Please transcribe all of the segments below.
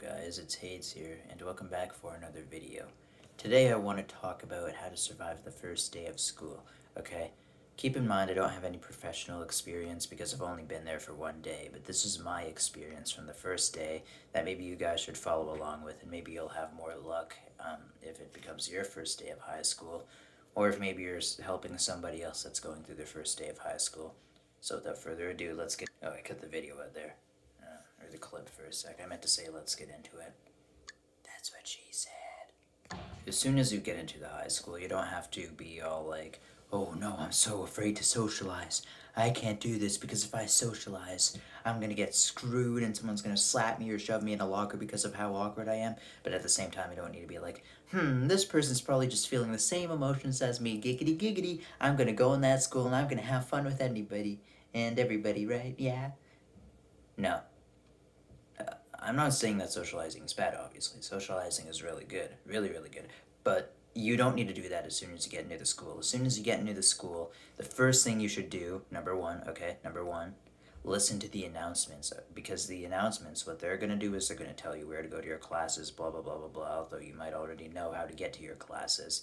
guys, it's Hades here, and welcome back for another video. Today I want to talk about how to survive the first day of school, okay? Keep in mind I don't have any professional experience because I've only been there for one day, but this is my experience from the first day that maybe you guys should follow along with, and maybe you'll have more luck if it becomes your first day of high school, or if maybe you're helping somebody else that's going through their first day of high school. So without further ado, let's get... Oh, I cut the video out there. Or the clip for a sec. I meant to say let's get into it. That's what she said. As soon as you get into the high school, you don't have to be all like, oh no, I'm so afraid to socialize. I can't do this because if I socialize, I'm gonna get screwed and someone's gonna slap me or shove me in a locker because of how awkward I am. But at the same time, you don't need to be like, this person's probably just feeling the same emotions as me. Giggity giggity. I'm gonna go in that school and I'm gonna have fun with anybody and everybody, right? Yeah? No. I'm not saying that socializing is bad, obviously. Socializing is really good, really, really good. But you don't need to do that as soon as you get into the school. As soon as you get into the school, the first thing you should do, number one, listen to the announcements. Because the announcements, what they're going to do is they're going to tell you where to go to your classes, blah, blah, blah, blah, blah, although you might already know how to get to your classes.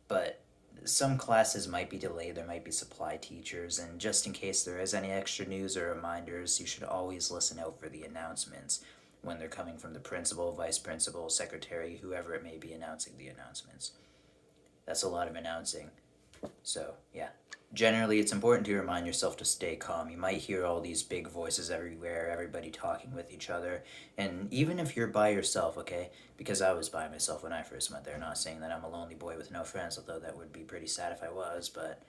But some classes might be delayed, there might be supply teachers, and just in case there is any extra news or reminders, you should always listen out for the announcements when they're coming from the principal, vice principal, secretary, whoever it may be announcing the announcements. That's a lot of announcing. So, yeah. Generally, it's important to remind yourself to stay calm. You might hear all these big voices everywhere, everybody talking with each other. And even if you're by yourself, okay? Because I was by myself when I first went there. Not saying that I'm a lonely boy with no friends, although that would be pretty sad if I was. But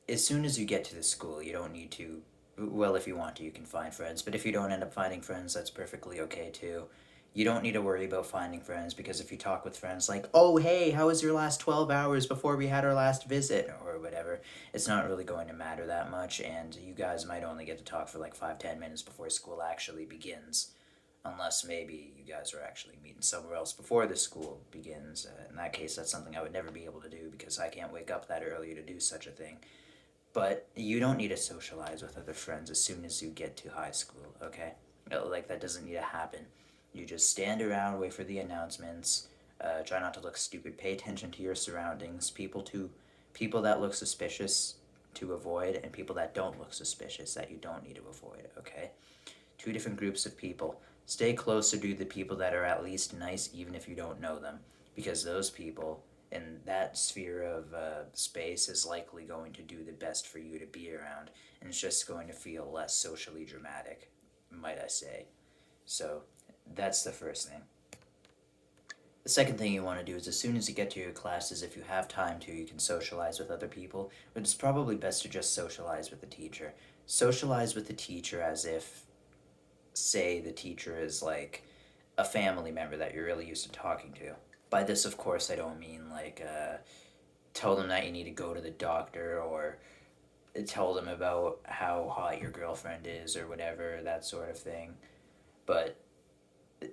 as soon as you get to the school, you don't need to... Well, if you want to, you can find friends. But if you don't end up finding friends, that's perfectly okay, too. You don't need to worry about finding friends, because if you talk with friends like, oh, hey, how was your last 12 hours before we had our last visit, or whatever, it's not really going to matter that much, and you guys might only get to talk for like 5-10 minutes before school actually begins. Unless maybe you guys are actually meeting somewhere else before the school begins. In that case, that's something I would never be able to do, because I can't wake up that early to do such a thing. But you don't need to socialize with other friends as soon as you get to high school, okay? Like, that doesn't need to happen. You just stand around, wait for the announcements, try not to look stupid, pay attention to your surroundings, people that look suspicious to avoid, and people that don't look suspicious that you don't need to avoid, okay? Two different groups of people. Stay closer to the people that are at least nice, even if you don't know them, because those people in that sphere of space is likely going to do the best for you to be around, and it's just going to feel less socially dramatic, might I say. So that's the first thing. The second thing you want to do is, as soon as you get to your classes, if you have time to, you can socialize with other people, but it's probably best to just socialize with the teacher. Socialize with the teacher as if, say, the teacher is like a family member that you're really used to talking to. By this, of course, I don't mean like tell them that you need to go to the doctor, or tell them about how hot your girlfriend is or whatever, that sort of thing. But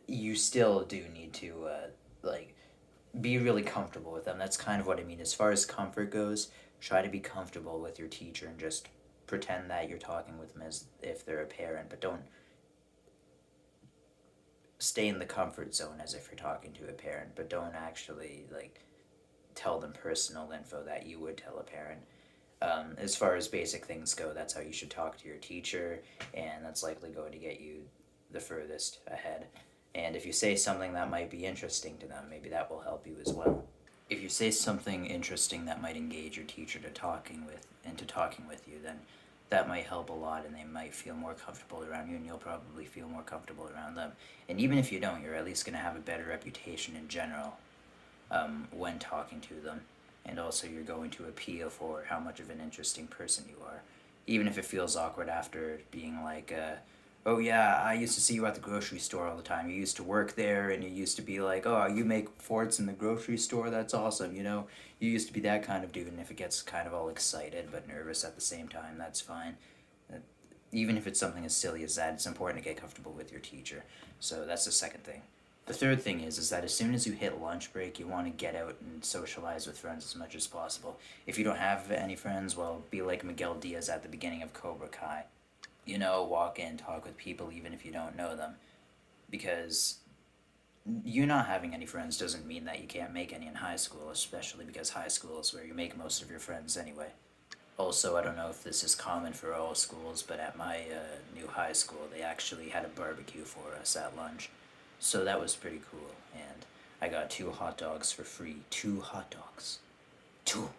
you still do need to like be really comfortable with them. That's kind of what I mean. As far as comfort goes, try to be comfortable with your teacher and just pretend that you're talking with them as if they're a parent, but don't stay in the comfort zone as if you're talking to a parent, but don't actually like tell them personal info that you would tell a parent. As far as basic things go, that's how you should talk to your teacher, and that's likely going to get you the furthest ahead. And if you say something that might be interesting to them, maybe that will help you as well. If you say something interesting that might engage your teacher to talking with you, then that might help a lot, and they might feel more comfortable around you, and you'll probably feel more comfortable around them. And even if you don't, you're at least going to have a better reputation in general when talking to them. And also, you're going to appeal for how much of an interesting person you are. Even if it feels awkward after being like, oh yeah, I used to see you at the grocery store all the time. You used to work there, and you used to be like, oh, you make forts in the grocery store? That's awesome, you know? You used to be that kind of dude, and if it gets kind of all excited but nervous at the same time, that's fine. Even if it's something as silly as that, it's important to get comfortable with your teacher. So that's the second thing. The third thing is that as soon as you hit lunch break, you want to get out and socialize with friends as much as possible. If you don't have any friends, well, be like Miguel Diaz at the beginning of Cobra Kai. You know, walk in, talk with people even if you don't know them. because you not having any friends doesn't mean that you can't make any in high school, especially because high school is where you make most of your friends anyway. Also, I don't know if this is common for all schools, but at my new high school, they actually had a barbecue for us at lunch. So that was pretty cool. And I got 2 hot dogs for free. 2 hot dogs. Two.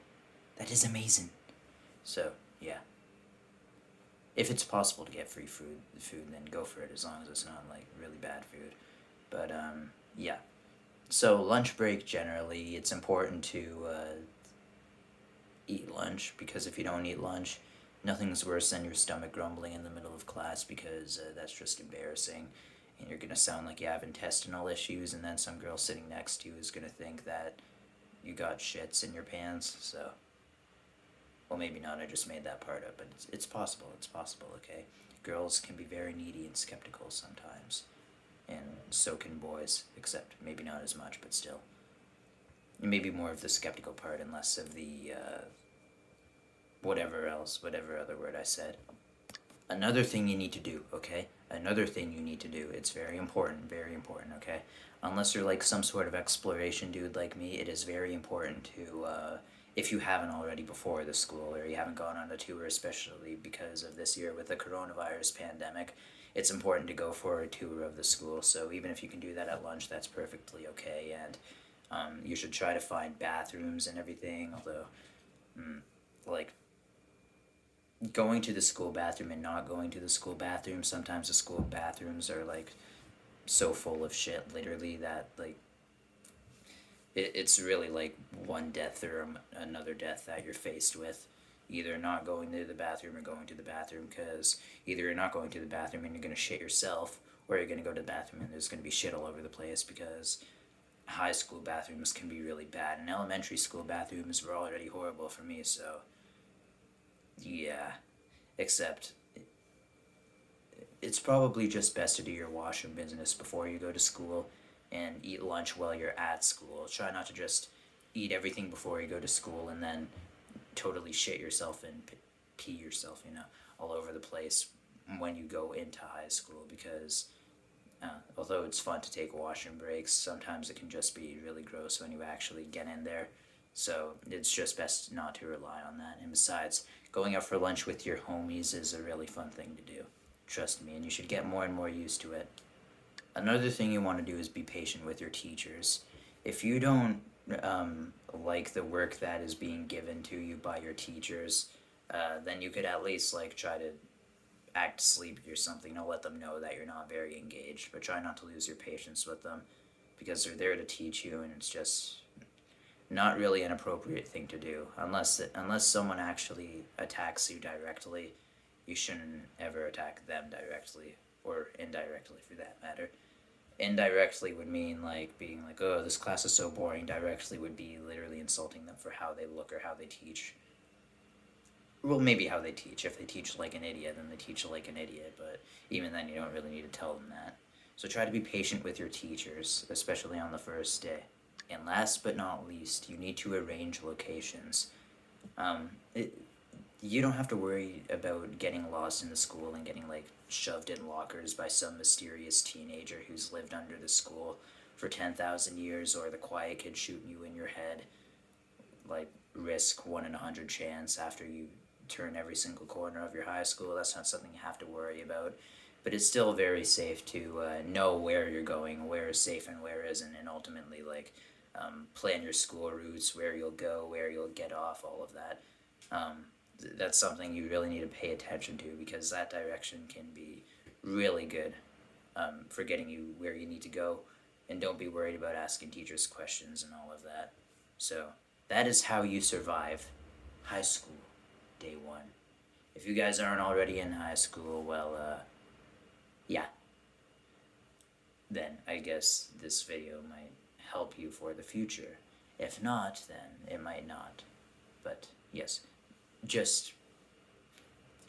That is amazing. So, yeah. If it's possible to get free food, then go for it as long as it's not like really bad food. But, yeah. So, lunch break generally, it's important to eat lunch, because if you don't eat lunch, nothing's worse than your stomach grumbling in the middle of class, because that's just embarrassing, and you're gonna sound like you have intestinal issues, and then some girl sitting next to you is gonna think that you got shits in your pants. So, well, maybe not. I just made that part up, but it's possible. It's possible. Okay, girls can be very needy and skeptical sometimes, and so can boys, except maybe not as much, but still. Maybe more of the skeptical part and less of the whatever else, whatever other word I said. Another thing you need to do, okay? Another thing you need to do. It's very important, okay? Unless you're like some sort of exploration dude like me, it is very important to, if you haven't already before the school, or you haven't gone on a tour, especially because of this year with the coronavirus pandemic, it's important to go for a tour of the school. So even if you can do that at lunch, that's perfectly okay. And you should try to find bathrooms and everything, although, like, going to the school bathroom and not going to the school bathroom, sometimes the school bathrooms are, like, so full of shit, literally, that, like, it's really, like, one death or another death that you're faced with. Either not going to the bathroom or going to the bathroom, because either you're not going to the bathroom and you're going to shit yourself, or you're going to go to the bathroom and there's going to be shit all over the place, because high school bathrooms can be really bad, and elementary school bathrooms were already horrible for me, so yeah. Except it's probably just best to do your washroom business before you go to school and eat lunch while you're at school. Try not to just eat everything before you go to school and then totally shit yourself and pee yourself, all over the place when you go into high school, because although it's fun to take washroom breaks, sometimes it can just be really gross when you actually get in there. So it's just best not to rely on that. And besides, going out for lunch with your homies is a really fun thing to do. Trust me, and you should get more and more used to it. Another thing you want to do is be patient with your teachers. If you don't like the work that is being given to you by your teachers, then you could at least like try to act sleepy or something to let them know that you're not very engaged, but try not to lose your patience with them, because they're there to teach you, and it's just not really an appropriate thing to do unless someone actually attacks you directly. You shouldn't ever attack them directly, or indirectly for that matter. Indirectly would mean like being like, oh, this class is so boring. Directly would be literally insulting them for how they look or how they teach. Well, maybe how they teach. If they teach like an idiot, then they teach like an idiot, but even then you don't really need to tell them that. So try to be patient with your teachers, especially on the first day. And last but not least, you need to arrange locations. Um, it, you don't have to worry about getting lost in the school and getting like shoved in lockers by some mysterious teenager who's lived under the school for 10,000 years, or the quiet kid shooting you in your head. Like, risk 1 in 100 chance after you turn every single corner of your high school. That's not something you have to worry about. But it's still very safe to know where you're going, where is safe and where isn't, and ultimately, like, plan your school routes, where you'll go, where you'll get off, all of that. That's something you really need to pay attention to, because that direction can be really good for getting you where you need to go. And don't be worried about asking teachers questions and all of that. So, that is how you survive high school day one. If you guys aren't already in high school, well, yeah. Then I guess this video might help you for the future. If not, then it might not. But yes, just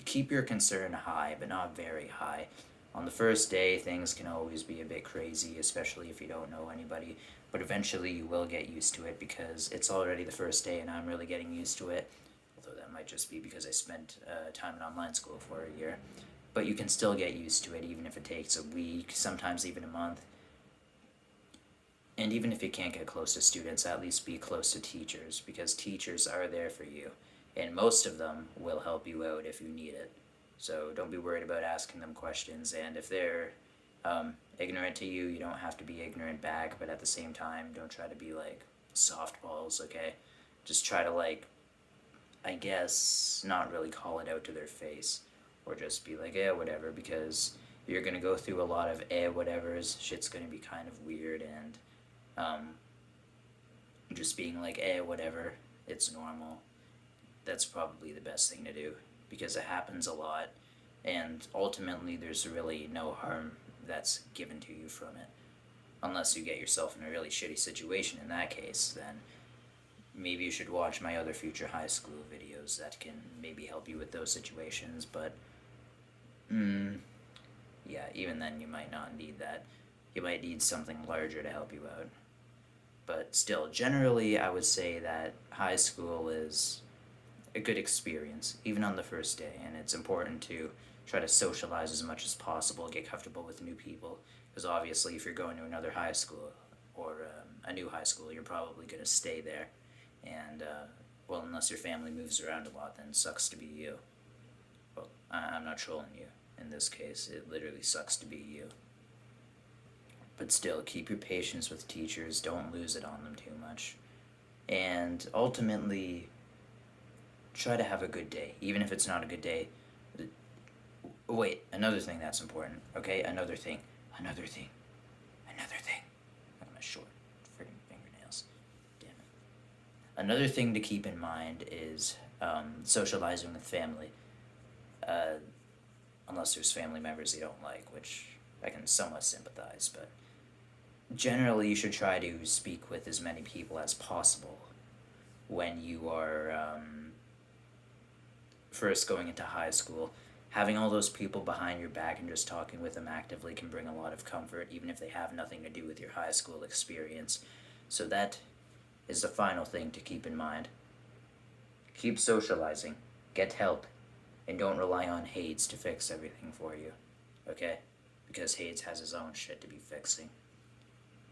keep your concern high, but not very high. On the first day, things can always be a bit crazy, especially if you don't know anybody, but eventually you will get used to it, because it's already the first day and I'm really getting used to it, although that might just be because I spent time in online school for a year. but you can still get used to it, even if it takes a week, sometimes even a month. And even if you can't get close to students, at least be close to teachers, because teachers are there for you, and most of them will help you out if you need it. So don't be worried about asking them questions, and if they're ignorant to you, you don't have to be ignorant back, but at the same time, don't try to be like softballs, okay? Just try to, like, I guess, not really call it out to their face, or just be like, whatever, because you're gonna go through a lot of whatevers, shit's gonna be kind of weird, and just being like, whatever, it's normal. That's probably the best thing to do, because it happens a lot, and ultimately there's really no harm that's given to you from it. Unless you get yourself in a really shitty situation in that case, then maybe you should watch my other future high school videos that can maybe help you with those situations, but yeah, even then you might not need that. You might need something larger to help you out. But still, generally, I would say that high school is a good experience, even on the first day, and it's important to try to socialize as much as possible, get comfortable with new people, because obviously, if you're going to another high school or a new high school, you're probably going to stay there, and well, unless your family moves around a lot, then it sucks to be you. Well, I'm not trolling you in this case, it literally sucks to be you. But still, keep your patience with teachers, don't lose it on them too much. And ultimately, try to have a good day, even if it's not a good day. Wait, another thing that's important, okay? Another thing. Look at my short friggin' fingernails. Damn it. Another thing to keep in mind is socializing with family. Unless there's family members you don't like, which I can somewhat sympathize, but generally you should try to speak with as many people as possible when you are first going into high school. Having all those people behind your back and just talking with them actively can bring a lot of comfort, even if they have nothing to do with your high school experience. So that is the final thing to keep in mind. Keep socializing, get help, and don't rely on Hades to fix everything for you, okay? Because Hades has his own shit to be fixing.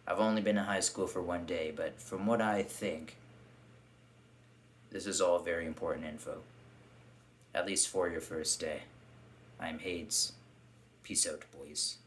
I've only been in high school for one day, but from what I think, this is all very important info. At least for your first day. I'm Hades. Peace out, boys.